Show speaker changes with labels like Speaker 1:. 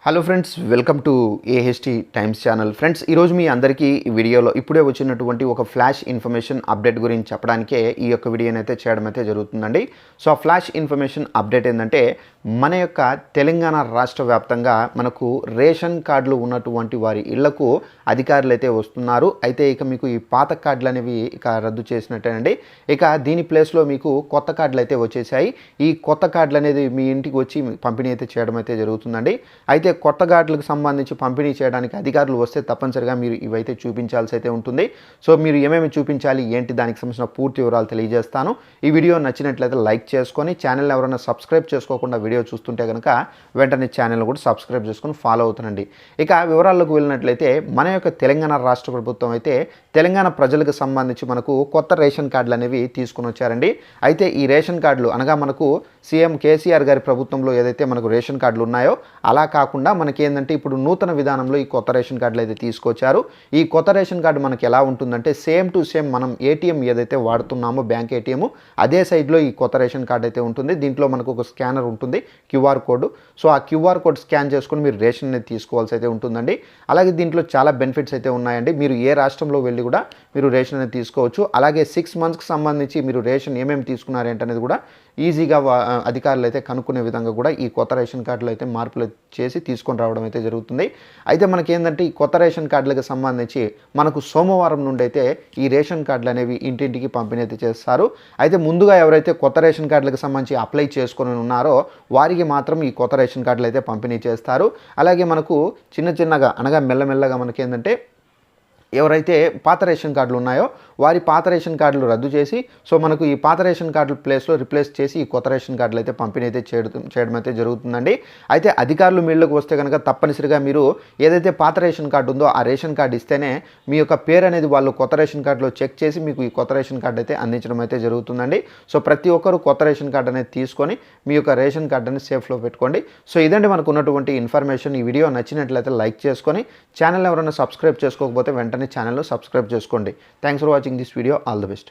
Speaker 1: Hello friends, welcome to AHT times channel. Friends, ఈరోజు మీ అందరికీ ఈ వీడియోలో ఇప్పుడే వచ్చినటువంటి ఒక ఫ్లాష్ ఇన్ఫర్మేషన్ అప్డేట్ గురించి చెప్పడానికే ఈ యొక్క వీడియోని అయితే చేయడం అయితే జరుగుతుందండి. సో ఆ ఫ్లాష్ ఇన్ఫర్మేషన్ అప్డేట్ ఏంటంటే, మన యొక్క తెలంగాణ రాష్ట్ర వ్యాప్తంగా మనకు రేషన్ కార్డులు ఉన్నటువంటి వారి ఇళ్లకు అధికారులు అయితే వస్తున్నారు. అయితే ఇక మీకు ఈ పాత కార్డులు అనేవి ఇక రద్దు చేసినట్టేనండి. ఇక దీని ప్లేస్లో మీకు కొత్త కార్డులు అయితే వచ్చేసాయి. ఈ కొత్త కార్డులు అనేది మీ ఇంటికి వచ్చి పంపిణీ అయితే చేయడం అయితే జరుగుతుందండి. అయితే కొత్త కార్డులకు సంబంధించి పంపిణీ చేయడానికి అధికారులు వస్తే తప్పనిసరిగా మీరు ఇవైతే చూపించాల్సి అయితే ఉంటుంది. సో మీరు ఏమేమి చూపించాలి ఏంటి దానికి సంబంధించిన పూర్తి వివరాలు తెలియజేస్తాను. ఈ వీడియో నచ్చినట్లయితే లైక్ చేసుకొని, ఛానల్ ఎవరైనా సబ్స్క్రైబ్ చేసుకోకుండా వీడియో చూస్తుంటే కనుక వెంటనే ఛానల్ కూడా సబ్స్క్రైబ్ చేసుకొని ఫాలో అవుతానండి. ఇక వివరాల్లోకి వెళ్ళినట్లయితే, మన యొక్క తెలంగాణ రాష్ట్ర ప్రభుత్వం అయితే తెలంగాణ ప్రజలకు సంబంధించి మనకు కొత్త రేషన్ కార్డులు అనేవి తీసుకుని వచ్చారండి. అయితే ఈ రేషన్ కార్డులు అనగా మనకు సీఎం కేసీఆర్ గారి ప్రభుత్వంలో ఏదైతే మనకు రేషన్ కార్డులు ఉన్నాయో అలా కాకుండా మనకి ఏంటంటే ఇప్పుడు నూతన విధానంలో ఈ కొత్త రేషన్ కార్డులు అయితే తీసుకొచ్చారు. ఈ కొత్త రేషన్ కార్డు మనకి ఎలా ఉంటుందంటే, సేమ్ టు సేమ్ మనం ఏటీఎం ఏదైతే వాడుతున్నామో బ్యాంక్ ఏటీఎం, అదే సైడ్లో ఈ కొత్త రేషన్ కార్డు అయితే ఉంటుంది. దీంట్లో మనకు ఒక స్కానర్ ఉంటుంది, క్యూఆర్ కోడ్. సో ఆ క్యూఆర్ కోడ్ స్కాన్ చేసుకుని మీరు రేషన్ అనేది తీసుకోవాల్సి అయితే ఉంటుందండి. అలాగే దీంట్లో చాలా బెనిఫిట్స్ అయితే ఉన్నాయండి. మీరు ఏ రాష్ట్రంలో వెళ్ళి కూడా మీరు రేషన్ అనేది తీసుకోవచ్చు. అలాగే 6 monthsకి సంబంధించి మీరు రేషన్ ఏమేమి తీసుకున్నారు ఏంటనేది కూడా ఈజీగా అధికారులు అయితే కనుక్కునే విధంగా కూడా ఈ కొత్త రేషన్ కార్డులు అయితే మార్పులు చేసి తీసుకొని రావడం అయితే జరుగుతుంది. అయితే మనకేంటంటే ఈ కొత్త రేషన్ కార్డులకు సంబంధించి మనకు సోమవారం నుండి అయితే ఈ రేషన్ కార్డులు అనేవి ఇంటింటికి పంపిణీ అయితే చేస్తారు. అయితే ముందుగా ఎవరైతే కొత్త రేషన్ కార్డులకు సంబంధించి అప్లై చేసుకొని ఉన్నారో వారికి మాత్రం ఈ కొత్త రేషన్ కార్డులు అయితే పంపిణీ చేస్తారు. అలాగే మనకు చిన్నగా అనగా మెల్లమెల్లగా మనకేంటంటే ఎవరైతే పాత రేషన్ కార్డులు ఉన్నాయో వారి పాత రేషన్ కార్డులు రద్దు చేసి, సో మనకు ఈ పాత రేషన్ కార్డుల ప్లేస్లో రిప్లేస్ చేసి ఈ కొత్త రేషన్ కార్డులు అయితే పంపిణీ అయితే చేయడం అయితే జరుగుతుందండి. అయితే అధికారులు మీళ్ళకు వస్తే కనుక తప్పనిసరిగా మీరు ఏదైతే పాత రేషన్ కార్డు ఉందో ఆ రేషన్ కార్డు ఇస్తేనే మీ యొక్క పేరు అనేది వాళ్ళు కొత్త రేషన్ కార్డులో చెక్ చేసి మీకు ఈ కొత్త రేషన్ కార్డు అయితే అందించడం అయితే జరుగుతుందండి. సో ప్రతి ఒక్కరు కొత్త రేషన్ కార్డు అనేది తీసుకొని మీ యొక్క రేషన్ కార్డు అనేది సేఫ్లో పెట్టుకోండి. సో ఇదండి మనకు ఉన్నటువంటి ఇన్ఫర్మేషన్. ఈ వీడియో నచ్చినట్లయితే లైక్ చేసుకొని, ఛానల్ ఎవరైనా సబ్స్క్రైబ్ చేసుకోకపోతే వెంటనే ఛానల్లో సబ్స్క్రైబ్ చేసుకోండి. Thanks for watching this video. All the best.